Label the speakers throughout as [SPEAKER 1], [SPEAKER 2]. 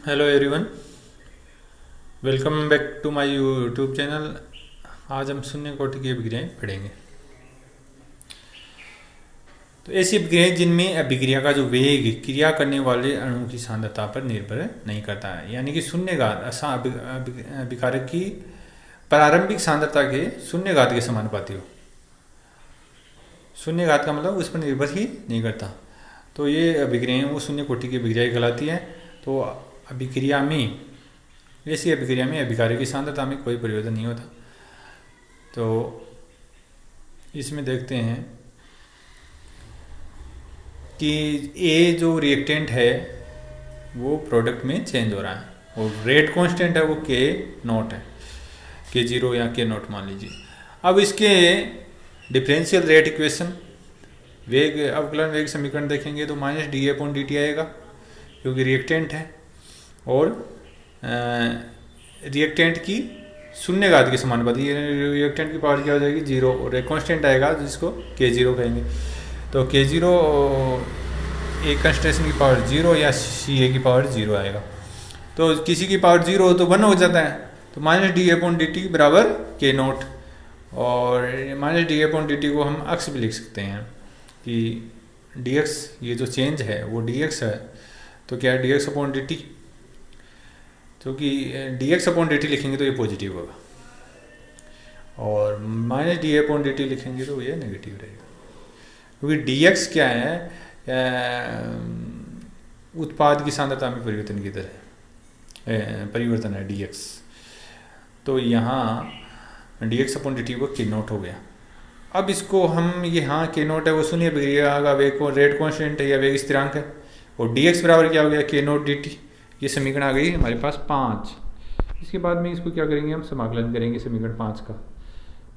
[SPEAKER 1] Hello everyone, welcome back to my YouTube channel. आज हम शून्य कोटि की अभिक्रियाएं पढ़ेंगे। तो ऐसी अभिक्रियाएं जिनमें अभिक्रिया का जो वेग क्रिया करने वाले अणु की सांद्रता पर निर्भर नहीं करता है, यानी कि शून्य घात अभिकारक की प्रारंभिक सांद्रता के शून्य घात के समानुपाती हो। शून्य घात का मतलब उस पर निर्भर ही नहीं करता। तो ये अभिक्रियाएं वो शून्य कोटि की अभिक्रियाएं कहलाती हैं। तो अभिक्रिया में ऐसी अभिक्रिया में अभिकारक की सांद्रता में कोई परिवर्तन नहीं होता। तो इसमें देखते हैं कि ए जो रिएक्टेंट है वो प्रोडक्ट में चेंज हो रहा है और रेट कांस्टेंट है वो के नॉट है, के जीरो या के नॉट मान लीजिए। अब इसके डिफरेंशियल रेट इक्वेशन वेग अवकलन वेग समीकरण देखेंगे तो minus d upon d T आएगा, क्योंकि रिएक्टेंट है और रिएक्टेंट की शून्य घात के समानुपाती। रिएक्टेंट की पावर क्या हो जाएगी, जीरो, और एक कांस्टेंट आएगा जिसको के जीरो कहेंगे। तो के जीरो एक कंस्टेंट की पावर जीरो या सी ए की पावर जीरो आएगा। तो किसी की पावर जीरो हो तो वन हो जाता है। तो minus d upon d T बराबर के नोट, और minus d upon d T को हम अक्स भी लिख सकते हैं कि डी एक्स, ये जो चेंज है वो डी एक्स है। तो क्या है d x upon d t, क्योंकि d x upon d t लिखेंगे तो ये पॉजिटिव होगा, और minus d upon d t लिखेंगे तो ये नेगेटिव रहेगा। क्योंकि डी एक्स क्या है, उत्पाद की सांद्रता में परिवर्तन की दर है, परिवर्तन है डी एक्स। तो यहाँ D x upon d T को के नोट हो गया। अब इसको हम यहाँ के नोट है वो शून्य अभिक्रिया का वेग को रेट कांस्टेंट है या वेग स्थिरांक है, और डी एक्स बराबर क्या हो गया के नोट डी टी। ये समीकरण आ गई हमारे पास 5। इसके बाद में इसको क्या करेंगे, हम समाकलन करेंगे समीकरण 5 का।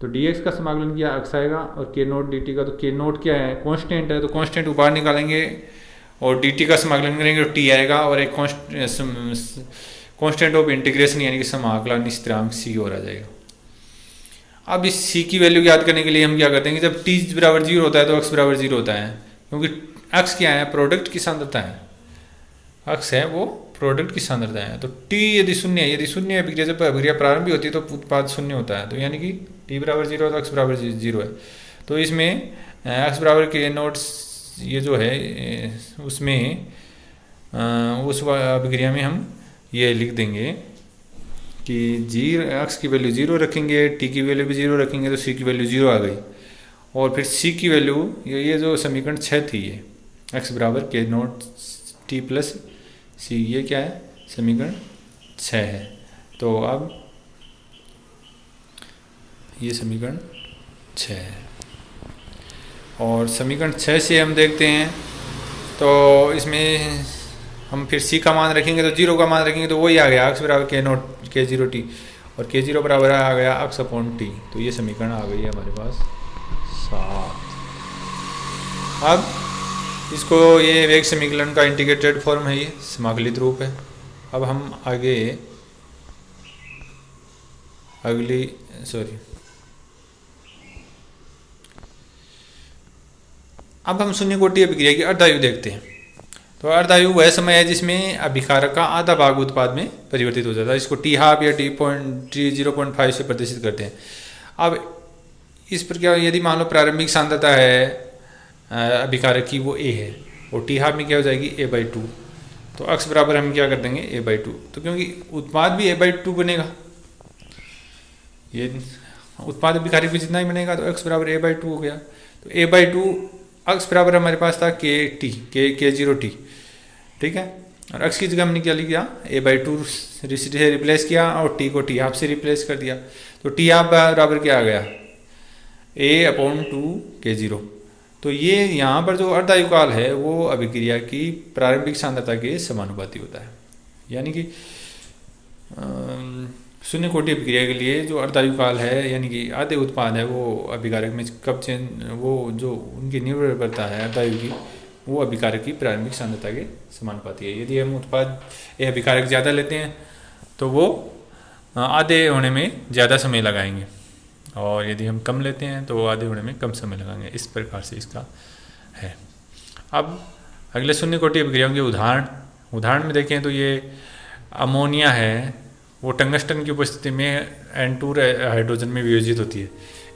[SPEAKER 1] तो डी एक्स का समाकलन किया अक्स आएगा, और के नोट डी टी का, तो के नोट क्या है कांस्टेंट है, तो कांस्टेंट बाहर निकालेंगे और डी टी का समाकलन करेंगे तो टी आएगा, और एक कांस्टेंट ऑफ इंटीग्रेशन यानी कि समाकलन स्थिरांक सी और आ जाएगा। अब इस सी की वैल्यू याद करने के लिए हम क्या करते हैं कि जब टी बराबर जीरो होता है तो अक्स बराबर जीरो होता है, क्योंकि अक्स क्या है, प्रोडक्ट की सांद्रता है। अक्स है वो प्रोडक्ट की सांद्रता है। तो टी यदि शून्य है, यदि शून्य अभिक्रिया जब अभिक्रिया प्रारंभ होती है तो उत्पाद शून्य होता है। तो यानी कि टी बराबर जीरो है तो अक्स बराबर जीरो है। तो इसमें अक्स बराबर के नोट्स ये जो है उसमें उस अभिक्रिया में हम ये लिख देंगे कि अक्स की वैल्यू जीरो रखेंगे, टी की वैल्यू भी जीरो रखेंगे, तो सी की वैल्यू जीरो आ गई। और फिर सी की वैल्यू ये जो समीकरण 6 थी, ये एक्स बराबर के नोट टी प्लस सी, ये क्या है समीकरण 6 है। तो अब ये समीकरण 6 है, और समीकरण 6 से हम देखते हैं तो इसमें हम फिर सी का मान रखेंगे तो जीरो का मान रखेंगे तो वही आ गया अक्स बराबर के नोट के जीरो टी, और के जीरो बराबर आ गया अक्स अपॉन टी। तो ये समीकरण आ गई है हमारे पास 7। अब इसको ये वेग समीकरण का इंटीग्रेटेड फॉर्म है, ये समाकलित रूप है। अब हम आगे अब हम शून्य कोटि अभिक्रिया की अर्धायु देखते हैं। तो अर्धायु वह समय है जिसमें अभिकारक का आधा भाग उत्पाद में परिवर्तित हो जाता है। इसको टी हाफ या टी 0.5 से प्रदर्शित करते हैं। अब इस पर क्या, यदि मान लो प्रारंभिक सांद्रता है अभिकारक की वो ए है, और टी हाफ में क्या हो जाएगी a/2, तो अक्स बराबर हम क्या कर देंगे a/2। तो क्योंकि उत्पाद भी a/2 बनेगा, ये उत्पाद अभिकारक भी जितना ही बनेगा तो अक्स बराबर a/2 हो गया। तो a/2 अक्स बराबर हमारे पास था के जीरो टी, ठीक है। और अक्स की जगह हमने क्या लिखा a/2 से रिप्लेस किया, और टी को टी हाफ से रिप्लेस कर दिया। तो टी हाफ बराबर क्या आ गया a/2 के जीरो। तो ये यहाँ पर जो अर्धायु काल है वो अभिक्रिया की प्रारंभिक सांद्रता के समानुपाती होता है। यानी कि शून्य कोटि अभिक्रिया के लिए जो अर्धायु काल है यानी कि आधे उत्पाद है वो अभिकारक में कब चेंज, वो जो उनकी निर्भरता है अर्धायु की, वो अभिकारक की प्रारंभिक सांद्रता के समानुपाती है। यदि हम उत्पाद ये अभिकारक ज़्यादा लेते हैं तो वो आधे होने में ज़्यादा समय लगाएंगे, और यदि हम कम लेते हैं तो आधे होने में कम समय लगाएंगे। इस प्रकार से इसका है। अब अगले शून्य कोटि अभिक्रियाओं के उदाहरण में देखें तो ये अमोनिया है वो टंगस्टन की उपस्थिति में N2 हाइड्रोजन में वियोजित होती है।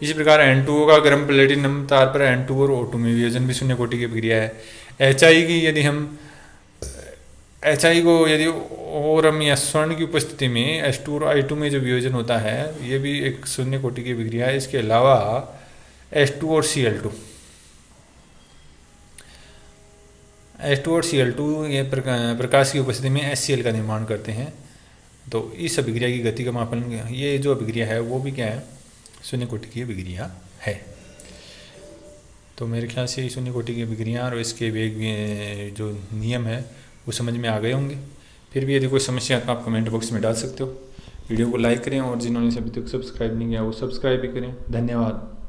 [SPEAKER 1] इसी प्रकार N2O का गर्म प्लेटिनम तार पर N2 और O2 में वियोजन भी शून्य कोटि की प्रक्रिया है। HI की यदि हम HI को यदि ओरम या स्वर्ण की उपस्थिति में H2 और I2 में जो वियोजन होता है ये भी एक शून्य कोटि की प्रक्रिया है। इसके अलावा H2 और Cl2 और Cl2 ये प्रकाश की उपस्थिति में HCl का निर्माण करते हैं। तो इस अभिक्रिया की गति का मापन, ये जो अभिक्रिया है वो भी क्या है, शून्य कोटि की अभिक्रिया है। तो मेरे ख्याल से शून्य कोटि की अभिक्रिया और इसके वेग जो नियम है वो समझ में आ गए होंगे। फिर भी यदि कोई समस्या है तो आप कमेंट बॉक्स में डाल सकते हो। वीडियो को लाइक करें और जिन्होंने अभी तक सब्सक्राइब नहीं किया वो सब्सक्राइब भी करें। धन्यवाद।